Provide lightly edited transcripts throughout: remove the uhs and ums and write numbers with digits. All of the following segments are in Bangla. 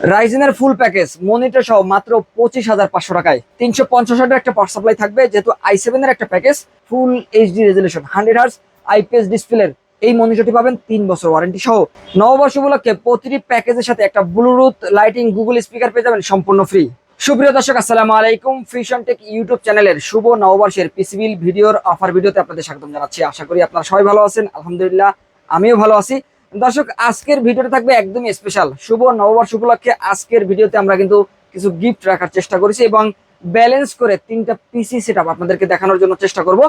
রাইজেনের ফুল প্যাকেজ মনিটর সহ মাত্র 25,500 টাকায় 350 একটা পাওয়ার সাপ্লাই থাকবে। যেহেতু i7 এর একটা package, full HD resolution 100 hertz IPS ডিসপ্লের এই মনিটরটি পাবেন 3 বছর ওয়ারেন্টি সহ। নববর্ষ উপলক্ষে প্রতিটি প্যাকেজের সাথে একটা ব্লুটুথ লাইটিং গুগল স্পিকার পেয়ে যাবেন সম্পূর্ণ ফ্রি। সুপ্রিয় দর্শক, আসসালামু আলাইকুম। ফিউশন টেক ইউটিউব চ্যানেলের শুভ নববর্ষের পিসিবিল ভিডিওর অফার ভিডিওতে আপনাদের স্বাগতম জানাচ্ছি। আশা করি আপনারা সবাই ভালো আছেন, আলহামদুলিল্লাহ আমিও ভালো আছি। দর্শক, আজকের ভিডিওটা থাকবে একদমই স্পেশাল। শুভ নববর্ষ উপলক্ষে আজকের ভিডিওতে আমরা কিন্তু কিছু গিফট রাখার চেষ্টা করেছি এবং ব্যালেন্স করে 3টা পিসি সেটআপ আপনাদেরকে দেখানোর জন্য চেষ্টা করব।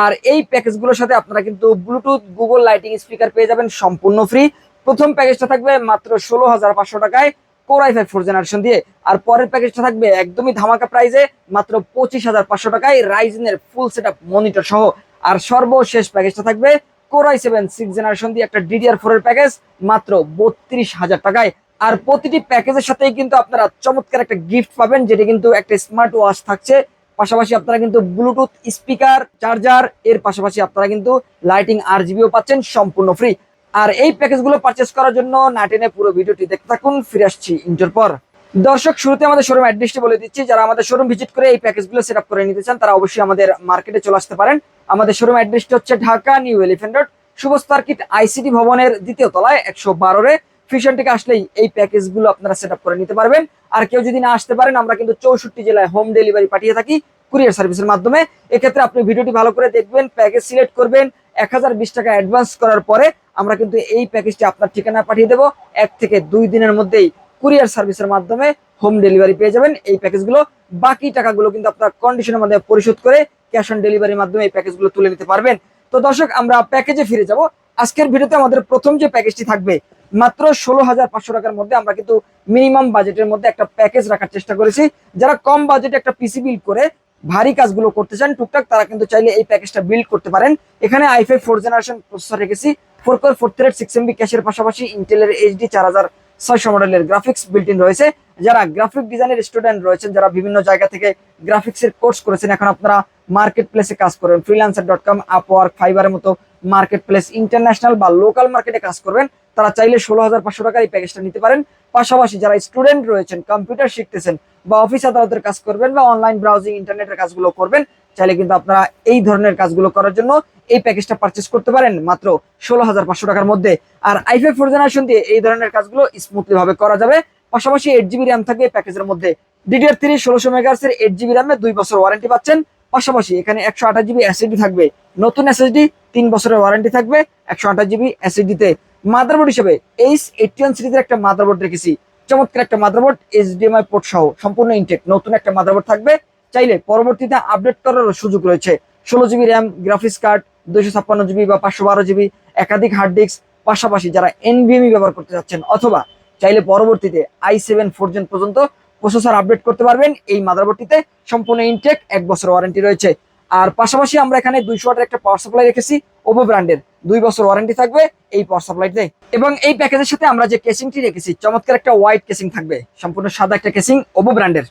আর এই প্যাকেজগুলোর সাথে আপনারা কিন্তু ব্লুটুথ গুগল লাইটিং স্পিকার পেয়ে যাবেন সম্পূর্ণ ফ্রি। প্রথম প্যাকেজটা থাকবে মাত্র 16,500 টাকায় কোর i5 4 জেনারেশন দিয়ে। আর পরের প্যাকেজটা থাকবে একদমই ধামাকা প্রাইজে মাত্র 25,500 টাকায় রাইজেনের ফুল সেটআপ মনিটর সহ। আর সর্বশেষ প্যাকেজটা থাকবে কোর i7 6 জেনারেশন দিয়ে একটা DDR4 এর প্যাকেজ মাত্র 32,000 টাকায়। আর প্রতিটি প্যাকেজের সাথেই কিন্তু আপনারা চমৎকার একটা গিফট পাবেন, যেটা কিন্তু একটা স্মার্ট ওয়াচ থাকছে। পাশাপাশি আপনারা কিন্তু ব্লুটুথ স্পিকার, চার্জার, এর পাশাপাশি আপনারা কিন্তু লাইটিং RGBও পাচ্ছেন সম্পূর্ণ ফ্রি। আর এই প্যাকেজগুলো পারচেস করার জন্য না টেনে পুরো ভিডিওটি দেখতে থাকুন। ফিরে আসছি ইন্টার পর। দর্শক, শুরুতে আমাদের শোরুম অ্যাড্রেসটি বলে দিচ্ছি। যারা আমাদের শোরুম ভিজিট করে এই প্যাকেজগুলো সেট আপ করে নিতে চান তারা অবশ্যই আমাদের মার্কেটে চলে আসতে পারেন। আমাদের শোরুম অ্যাড্রেসটি হচ্ছে ঢাকা নিউ এলিফ্যান্ট রোড, শুভ সার্কিট আইসিটি ভবনের 2য় তলায় 112-এ। ফিউশন থেকে আসলেই এই প্যাকেজগুলো আপনারা সেট আপ করে নিতে পারবেন। আর কেউ যদি না আসতে পারেন, আমরা কিন্তু 64 জেলায় হোম ডেলিভারি পাঠিয়ে থাকি কুরিয়ার সার্ভিসের মাধ্যমে। এক্ষেত্রে আপনি ভিডিওটি ভালো করে দেখবেন, প্যাকেজ সিলেক্ট করবেন, 1020 টাকা অ্যাডভান্স করার পরে আমরা কিন্তু এই প্যাকেজটি আপনার ঠিকানা পাঠিয়ে দেবো। 1 থেকে 2 দিনের মধ্যেই কুরিয়ার সার্ভিসের মাধ্যমে হোম ডেলিভারি পেয়ে যাবেন এই প্যাকেজগুলো। বাকি টাকাগুলো কিন্তু আপনার কন্ডিশনের মধ্যে পরিশোধ করে ক্যাশ অন ডেলিভারির মাধ্যমে এই প্যাকেজগুলো তুলে নিতে পারবেন। তো দর্শক, আমরা প্যাকেজে ফিরে যাব। আজকের ভিডিওতে আমাদের প্রথম যে প্যাকেজটি থাকবে মাত্র 16,500 টাকার মধ্যে, আমরা কিন্তু মিনিমাম বাজেটের মধ্যে একটা প্যাকেজ রাখার চেষ্টা করেছি। যারা কম বাজেটে একটা পিসি বিল্ড করে ভারী কাজগুলো করতে চান টুকটাক, তারা কিন্তু চাইলে এই প্যাকেজটা বিল্ড করতে পারেন। এখানে i5 4 জেনারেশন প্রসেসর রেখেছি, 4 কোর 4 থ্রেড 6 MB ক্যাশের পাশাপাশি ইন্টেলের HD 4600 মডেলের গ্রাফিক্স বিল্ট ইন রয়েছে। যারা গ্রাফিক ডিজাইনের স্টুডেন্ট রয়েছেন, যারা বিভিন্ন জায়গা থেকে গ্রাফিক্সের কোর্স করেছেন, এখন আপনারা মার্কেট প্লেসে কাজ করবেন, freelancer.com, আপওয়ার্ক, ফাইবারের মতো মার্কেট প্লেস, ইন্টারন্যাশনাল বা লোকাল মার্কেটে কাজ করবেন, তারা চাইলে 16,500 টাকার এই প্যাকেজটা নিতে পারেন। পাশাপাশি যারা স্টুডেন্ট রয়েছেন, কম্পিউটার শিখতেছেন বা অফিস আদালতের কাজ করবেন বা অনলাইন ব্রাউজিং ইন্টারনেটের কাজগুলো করবেন, চাইলে কিন্তু আপনারা এই ধরনের কাজগুলো করার জন্য এই প্যাকেজটা পারচেস করতে পারেন মাত্র 16,500 টাকার মধ্যে। আর i5 4 জেনারেশন দিয়ে এই ধরনের কাজগুলো স্মুথলি ভাবে করা যাবে। পাশাপাশি 8GB র্যাম থাকবে প্যাকেজের মধ্যে। DDR3 1600 মেগাহার্জ এর 8GB র্যামে 2 বছর ওয়ারেন্টি পাচ্ছেন। পাশাপাশি এখানে 128GB SSD থাকবে, নতুন SSD 3 বছরের ওয়ারেন্টি থাকবে 128GB SSD তে। মাদারবোর্ড হিসেবে H81 সিরিজের একটা মাদারবোর্ড রেখেছি, চমৎকার একটা মাদারবোর্ড, HDMI পোর্ট সহ সম্পূর্ণ ইনটেক নতুন একটা মাদারবোর্ড থাকবে। চাইলে পরবর্তীতে আপডেট করার সুযোগ রয়েছে। 16GB RAM, graphics card 256GB বা 512GB, একাধিক হার্ড ডিস্ক। পাশাপাশি যারা NVMe ব্যবহার করতে যাচ্ছেন অথবা চাইলে পরবর্তীতে i7 4 জেন পর্যন্ত প্রসেসর আপডেট করতে পারবেন এই মাদারবোর্ডটিতে। সম্পূর্ণ ইনটেক, 1 বছর ওয়ারেন্টি রয়েছে। আর পাশাপাশি আমরা এখানে 200 ওয়াটের একটা পাওয়ার সাপ্লাই রেখেছি, ওভো ব্র্যান্ডের, 2 বছর ওয়ারেন্টি থাকবে এই পাওয়ার সাপ্লাইতে। এবং এই প্যাকেজের সাথে আমরা যে কেসিংটি রেখেছি, চমৎকার একটা হোয়াইট কেসিং থাকবে, সম্পূর্ণ সাদা একটা কেসিং, ওভো ব্র্যান্ডের।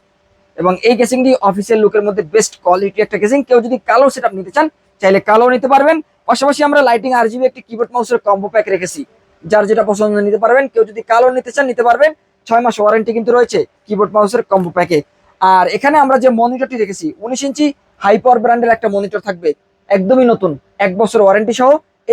এবং এই কেসিংটি অফিসিয়াল লুকের মধ্যে বেস্ট কোয়ালিটি একটা কেসিং। কেউ যদি কালো সেটআপ নিতে চান চাইলে কালো নিতে পারবেন। পাশাপাশি আমরা লাইটিং RGB একটি কিবোর্ড মাউসের কম্বো প্যাক রেখেছি, যার যেটা পছন্দ নিতে পারবেন। কেউ যদি কালো নিতে চান নিতে পারবেন, 6 মাস ওয়ারেন্টি কিন্তু রয়েছে কিবোর্ড মাউসের কম্বো প্যাকে। আর এখানে আমরা যে মনিটরটি রেখেছি 19 ইঞ্চি হাই পাওয়ার ব্র্যান্ডের একটা মনিটর থাকবে, একদমই নতুন, 1 বছর ওয়ারেন্টি সহ,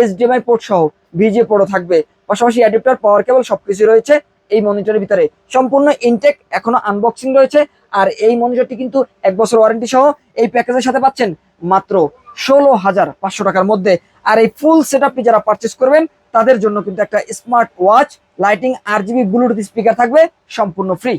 HDMI পোর্ট সহ, VGA পোর্টও থাকবে। পাশাপাশি অ্যাডাপ্টার, পাওয়ার কেবল সবকিছু রয়েছে এই মনিটরের ভিতরে, সম্পূর্ণ ইনটেক, এখনো আনবক্সিং রয়েছে। আর এই মনিটরটি কিন্তু 1 বছর ওয়ারেন্টি সহ এই প্যাকেজের সাথে পাচ্ছেন মাত্র 16,500 টাকার মধ্যে। আর এই ফুল সেটআপটি যারা পারচেস করবেন তাদের জন্য কিন্তু একটা smart watch, lighting RGB, Bluetooth speaker থাকবে সম্পূর্ণ ফ্রি।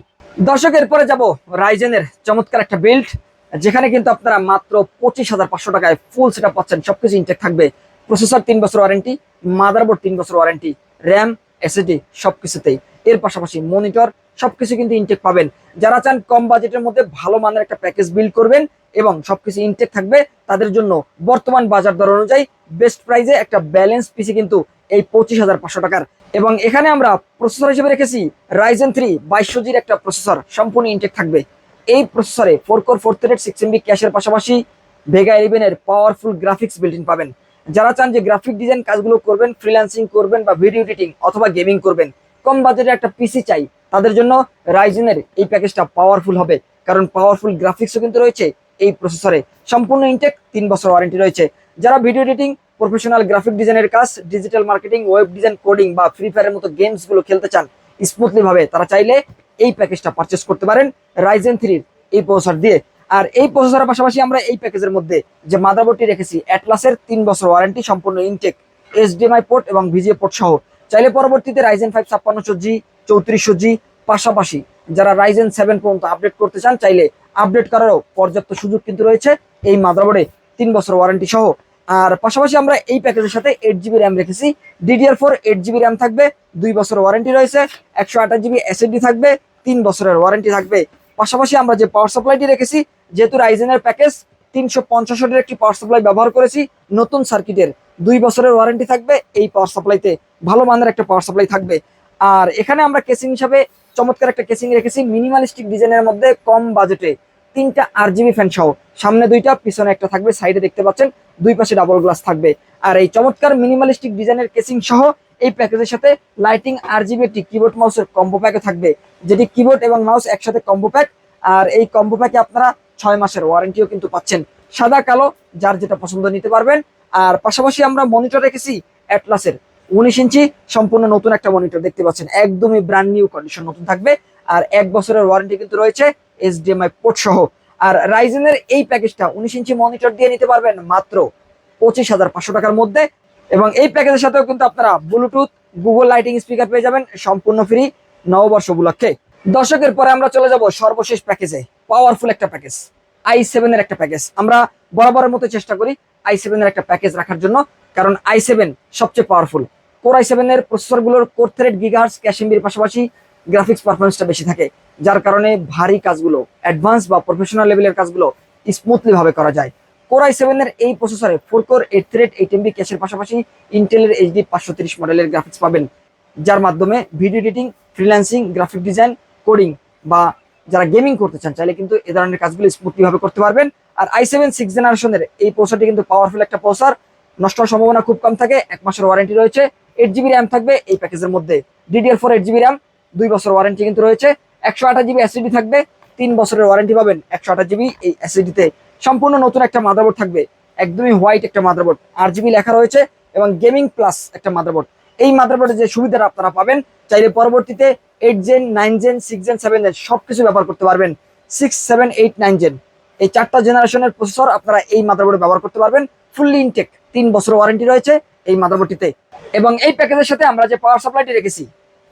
দর্শক, এরপরে যাব রাইজেনের চমৎকার একটা বিল্ড, যেখানে কিন্তু আপনারা মাত্র 25,500 টাকায় ফুল সেটআপ পাচ্ছেন। সবকিছু ইনটেক থাকবে, প্রসেসর 3 বছর ওয়ারেন্টি, মাদারবোর্ড 3 বছর ওয়ারেন্টি, র্যাম, SSD সবকিছুতেই। এর পাশাপাশি মনিটর সবকিছু কিন্তু ইনটেক পাবেন। যারা চান কম বাজেটের মধ্যে ভালো মানের একটা প্যাকেজ বিল্ড করবেন এবং সবকিছু ইনটেক থাকবে, তাদের জন্য বর্তমান বাজার দর অনুযায়ী বেস্ট প্রাইজে একটা ব্যালেন্স পিসি কিন্তু এই 25,500 টাকার। এবং এখানে আমরা প্রসেসর হিসেবে রেখেছি Ryzen 3 2200G'র একটা প্রসেসর, সম্পূর্ণ ইনটেক থাকবে। এই প্রসেসরে 4 কোর 4 থ্রেড 6 MB ক্যাশের পাশাপাশি ভেগা 11 এর পাওয়ারফুল গ্রাফিক্স বিল্ট ইন পাবেন। যারা চান যে গ্রাফিক ডিজাইন কাজগুলো করবেন, ফ্রিল্যান্সিং করবেন বা ভিডিও এডিটিং অথবা গেমিং করবেন, কম বাজেটে একটা পিসি চাই, তাদের জন্য রাইজেনের এই প্যাকেজটা পাওয়ারফুল হবে, কারণ পাওয়ারফুল গ্রাফিক্সও কিন্তু রয়েছে এই প্রসেসরে। সম্পূর্ণ ইনটেক, 3 বছর ওয়ারেন্টি রয়েছে। যারা ভিডিও এডিটিং, প্রফেশনাল গ্রাফিক ডিজাইনের কাজ, digital marketing, web design, coding বা ফ্রি ফায়ারের মতো গেমস গুলো খেলতে চান স্মুথলি ভাবে, তারা চাইলে এই প্যাকেজটা পারচেস করতে পারেন রাইজেন 3 এই প্রসেসর দিয়ে। আর এই প্রসেসরের পাশাপাশি আমরা এই প্যাকেজের মধ্যে যে মাদারবোর্ডটি রেখেছি অ্যাটলাসের 3 বছর ওয়ারেন্টি, সম্পূর্ণ ইনটেক, এইচডিএমআই পোর্ট এবং ভিজিএ পোর্ট সহ। চাইলে পরবর্তীতে রাইজেন 5 5600G 3400G পাশাপাশি যারা রাইজেন 7 পর্যন্ত আপডেট করতে চান, চাইলে আপডেট করারও পর্যাপ্ত সুযোগ কিন্তু রয়েছে এই মাদারবোর্ডে 3 বছর ওয়ারেন্টি সহ। আর পাশাপাশি আমরা এই প্যাকেজের সাথে 8GB র্যাম রেখেছি। DDR4 8GB র্যাম থাকবে, 2 বছর ওয়ারেন্টি রয়েছে। 128GB SSD থাকবে, 3 বছরের ওয়ারেন্টি থাকবে। পাশাপাশি আমরা যে পাওয়ার সাপ্লাইটি রেখেছি, যেহেতু রাইজেনের প্যাকেজ 350 ওয়াটের একটি পাওয়ার সাপ্লাই ব্যবহার করেছি, নতুন সার্কিটের 2 বছরের ওয়ারেন্টি থাকবে এই পাওয়ার সাপ্লাইতে, ভালো মানের একটা পাওয়ার সাপ্লাই থাকবে। আর এখানে আমরা কেসিং হিসাবে চমৎকার একটা কেসিং রেখেছি, মিনিমালিস্টিক ডিজাইনের মধ্যে কম বাজেটে, 3টা RGB ফ্যান সহ, সামনে 2টা, পিছনে একটা থাকবে, সাইডে দেখতে পাচ্ছেন 2 পাশে ডাবল গ্লাস থাকবে। আর এই চমৎকার মিনিমালিস্টিক ডিজাইনের কেসিং সহ এই প্যাকেজের সাথে লাইটিং RGB একটি কিবোর্ড মাউসের কম্বো প্যাকও থাকবে, যেটি কিবোর্ড এবং মাউস একসাথে কম্বো প্যাক। আর এই কম্বো প্যাকে আপনারা 6 মাসের ওয়ারেন্টিও কিন্তু পাচ্ছেন, সাদা কালো যার যেটা পছন্দ নিতে পারবেন। আর পাশাপাশি আমরা মনিটর রেখেছি অ্যাটলাসের 19 ইঞ্চি, সম্পূর্ণ নতুন একটা মনিটর দেখতে পাচ্ছেন, একদমই ব্র্যান্ড নিউ কন্ডিশন নতুন থাকবে। আর 1 বছরের ওয়ারেন্টি কিন্তু রয়েছে HDMI পোর্ট সহ। আর রাইজেনের এই প্যাকেজটা 19 ইঞ্চি মনিটর দিয়ে নিতে পারবেন মাত্র 25,500 টাকার মধ্যে। এবং এই প্যাকেজের সাথেও কিন্তু আপনারা ব্লুটুথ, গুগল লাইটিং স্পিকার পেয়ে যাবেন সম্পূর্ণ ফ্রি নববর্ষ উপলক্ষে। দর্শকের পরে আমরা চলে যাব সর্বশেষ প্যাকেজে, পাওয়ারফুল একটা প্যাকেজ, i7 এর একটা প্যাকেজ। আমরা বরাবরের মতো চেষ্টা করি i7 এর একটা প্যাকেজ রাখার জন্য, কারণ i7 সবচেয়ে পাওয়ারফুল। কোর i7 এর প্রসেসরগুলোর কোর থ্রেড গিগাহার্টজ ক্যাশ এমবির পাশাপাশি গ্রাফিক্স পারফরমেন্সটা বেশি থাকে, যার কারণে ভারী কাজগুলো, অ্যাডভান্স বা প্রফেশনাল লেভেলের কাজগুলো স্মুথলি ভাবে করা যায়। কোর i7 এর এই প্রসেসরে 4 কোর 8 থ্রেড 8MB ক্যাশের পাশাপাশি ইন্টেলের HD 530 মডেলের গ্রাফিক্স পাবেন, যার মাধ্যমে video editing, freelancing, graphic design, coding বা যারা গেমিং করতে চান চাইলে কিন্তু এ ধরনের কাজগুলো স্মুথলি ভাবে করতে পারবেন। আর i7 6th জেনারেশনের এই প্রসেসরটি কিন্তু পাওয়ারফুল একটা প্রসেসর, নষ্ট হওয়ার সম্ভাবনা খুব কম থাকে। 1 মাসের ওয়ারেন্টি রয়েছে। 8GB র্যাম থাকবে এই প্যাকেজের মধ্যে, DDR4 8GB র্যাম, 2 বছর ওয়ারেন্টি কিন্তু রয়েছে। 128GB SSD থাকবে, 3 বছরের ওয়ারেন্টি পাবেন 128GB এই SSD তে। সম্পূর্ণ নতুন একটা মাদারবোর্ড থাকবে, একদমই হোয়াইট একটা মাদারবোর্ড, RGB লেখা রয়েছে এবং গেমিং প্লাস একটা মাদারবোর্ড। এই মাদারবোর্ডের যে সুবিধাটা আপনারা পাবেন, চাইলে পরবর্তীতে 8 জেন, 9 জেন, 6 জেন, 7 জেন সবকিছু ব্যবহার করতে পারবেন। 6, 7, 8, 9 জেন এই 4টা জেনারেশনের প্রসেসর আপনারা এই মাদারবোর্ডে ব্যবহার করতে পারবেন। ফুললি ইনটেক, 3 বছর ওয়ারেন্টি রয়েছে এই মাদারবোর্ডটিতে। এবং এই প্যাকেজের সাথে আমরা যে পাওয়ার সাপ্লাইটি রেখেছি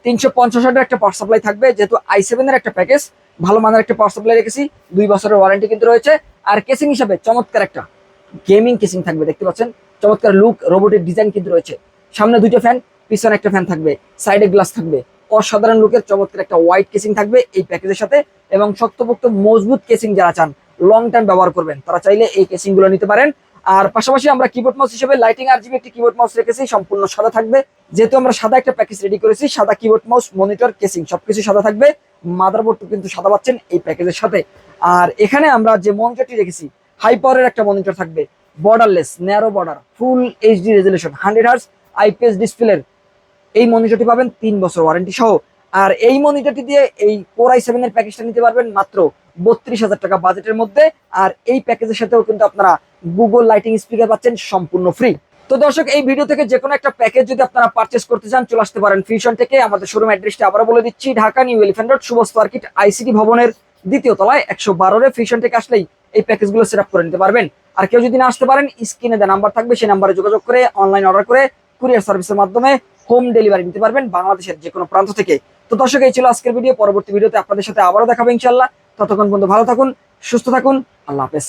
350 ওয়াটের একটা পাওয়ার সাপ্লাই থাকবে, যেহেতু i7 এর একটা প্যাকেজ, ভালো মানের একটা পাওয়ার সাপ্লাই রেখেছি, 2 বছরের ওয়ারেন্টি কিন্তু রয়েছে। আর কেসিং হিসাবে চমৎকার একটা গেমিং কেসিং থাকবে, দেখতে পাচ্ছেন চমৎকার লুক, রোবটের ডিজাইন কিন্তু রয়েছে। সামনে 2টা ফ্যান, পিছনে একটা ফ্যান থাকবে, সাইডে গ্লাস থাকবে, অসাধারণ লুকের চমৎকার একটা হোয়াইট কেসিং থাকবে এই প্যাকেজের সাথে। এবং শক্তপোক্ত মজবুত কেসিং যারা চান, লং টাইম ব্যবহার করবেন, তারা চাইলে এই কেসিং গুলো নিতে পারেন। আর পাশাপাশি আমরা কিবোর্ড মাউস হিসেবে লাইটিং RGB একটি কিবোর্ড মাউস রেখেছি, সম্পূর্ণ সাদা থাকবে, যেহেতু আমরা সাদা একটা প্যাকেজ রেডি করেছি। সাদা কিবোর্ড মাউস, মনিটর, কেসিং সবকিছু সাদা থাকবে, মাদারবোর্ডটা কিন্তু সাদা পাচ্ছেন এই প্যাকেজের সাথে। আর এখানে আমরা যে মনিটরটি রেখেছি, হাই পাওয়ারের একটা মনিটর থাকবে, বর্ডারলেস, ন্যারো বর্ডার, ফুল HD রেজুলেশন, 100 Hz IPS ডিসপ্লের এই মনিটরটি পাবেন 3 বছর ওয়ারেন্টি সহ। আর এই মনিটরটি দিয়ে এই কোর i7 এর প্যাকেজটা নিতে পারবেন মাত্র 32,000 টাকা বাজেটের মধ্যে। আর এই প্যাকেজের সাথেও কিন্তু আপনারা গুগল লাইটিং স্পিকার পাচ্ছেন সম্পূর্ণ ফ্রি। তো দর্শক, এই ভিডিও থেকে যে কোনো একটা প্যাকেজ যদি আপনারা পারচেস করতে চান, চলে আসতে পারেন ফিউশন থেকে। আমাদের শোরুম অ্যাড্রেসটা আবারও বলে দিচ্ছি, ঢাকা নিউ এলিফ্যান্ট রোড, শুভস্ত মার্কেট, ICT ভবনের 2য় তলায় 112 ফিউশন থেকে আসলেই এই প্যাকেজগুলো সেট আপ করে নিতে পারবেন। আর কেউ যদি না আসতে পারেন, স্ক্রিনে দেওয়া নাম্বার থাকবে, সেই নাম্বারে যোগাযোগ করে অনলাইন অর্ডার করে কুরিয়ার সার্ভিসের মাধ্যমে হোম ডেলিভারি নিতে পারবেন বাংলাদেশের যে কোনো প্রান্ত থেকে। তো দর্শক, এই ছিল আজকের ভিডিও। পরবর্তী ভিডিওতে আপনাদের সাথে আবারও দেখাবো ইনশাল্লাহ। ততক্ষণ পর্যন্ত ভালো থাকুন, সুস্থ থাকুন, আল্লাহ হাফেজ।